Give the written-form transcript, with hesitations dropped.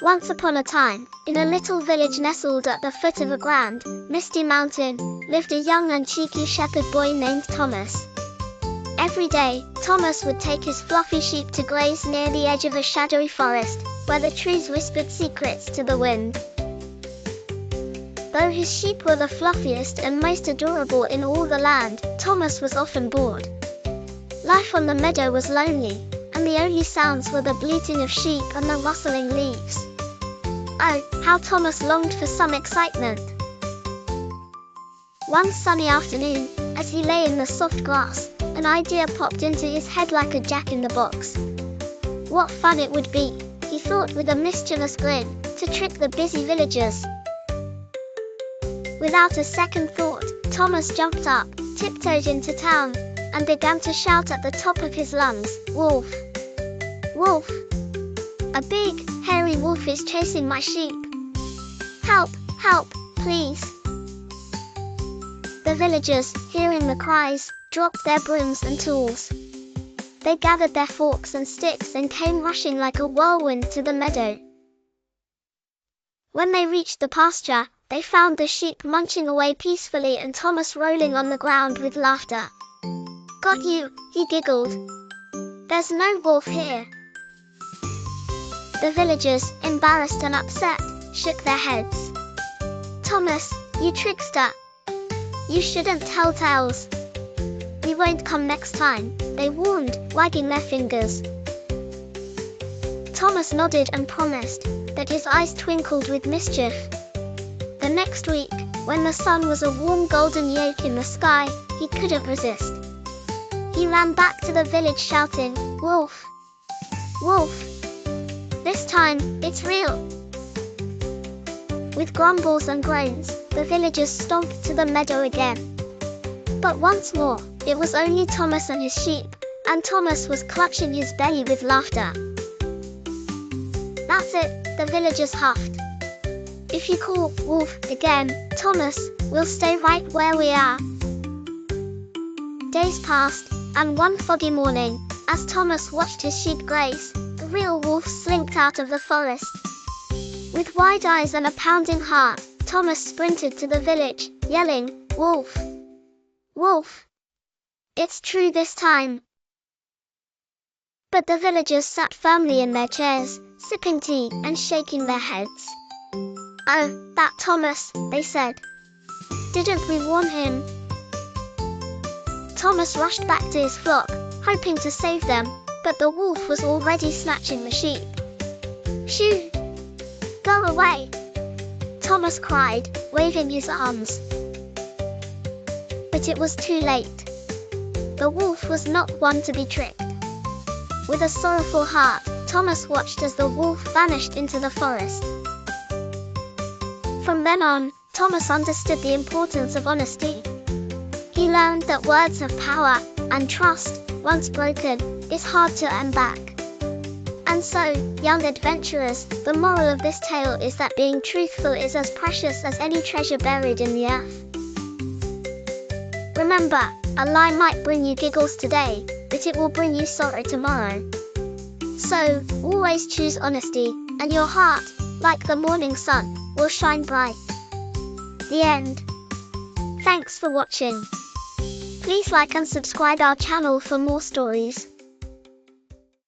Once upon a time, in a little village nestled at the foot of a grand, misty mountain, lived a young and cheeky shepherd boy named Thomas. Every day, Thomas would take his fluffy sheep to graze near the edge of a shadowy forest, where the trees whispered secrets to the wind. Though his sheep were the fluffiest and most adorable in all the land, Thomas was often bored. Life on the meadow was lonely, and the only sounds were the bleating of sheep and the rustling leaves. Oh, how Thomas longed for some excitement! One sunny afternoon, as he lay in the soft grass, an idea popped into his head like a jack-in-the-box. What fun it would be, he thought with a mischievous grin, to trick the busy villagers. Without a second thought, Thomas jumped up, tiptoed into town, and began to shout at the top of his lungs, "Wolf! Wolf! A big, hairy wolf is chasing my sheep! Help! Help, please!" The villagers, hearing the cries, dropped their brooms and tools. They gathered their forks and sticks and came rushing like a whirlwind to the meadow. When they reached the pasture, they found the sheep munching away peacefully and Thomas rolling on the ground with laughter. "Got you," he giggled. "There's no wolf here." The villagers, embarrassed and upset, shook their heads. "Thomas, you trickster! You shouldn't tell tales." "We won't come next time," they warned, wagging their fingers. Thomas nodded and promised, but his eyes twinkled with mischief. The next week, when the sun was a warm golden yolk in the sky, he couldn't resist. He ran back to the village shouting, "Wolf! Wolf! This time, it's real!" With grumbles and groans, the villagers stomped to the meadow again. But once more, it was only Thomas and his sheep, and Thomas was clutching his belly with laughter. "That's it," the villagers huffed. "If you call wolf again, Thomas, we'll stay right where we are." Days passed, and one foggy morning, as Thomas watched his sheep graze, the real wolf slinked out of the forest. With wide eyes and a pounding heart, Thomas sprinted to the village, yelling, "Wolf! Wolf! It's true this time!" But the villagers sat firmly in their chairs, sipping tea and shaking their heads. "Oh, that Thomas," they said. "Didn't we warn him?" Thomas rushed back to his flock, hoping to save them, but the wolf was already snatching the sheep. "Shoo! Go away!" Thomas cried, waving his arms. But it was too late. The wolf was not one to be tricked. With a sorrowful heart, Thomas watched as the wolf vanished into the forest. From then on, Thomas understood the importance of honesty. He learned that words have power, and trust, once broken, is hard to earn back. And so, young adventurers, the moral of this tale is that being truthful is as precious as any treasure buried in the earth. Remember, a lie might bring you giggles today, but it will bring you sorrow tomorrow. So, always choose honesty, and your heart, like the morning sun, will shine bright. The end. Thanks for watching. Please like and subscribe our channel for more stories.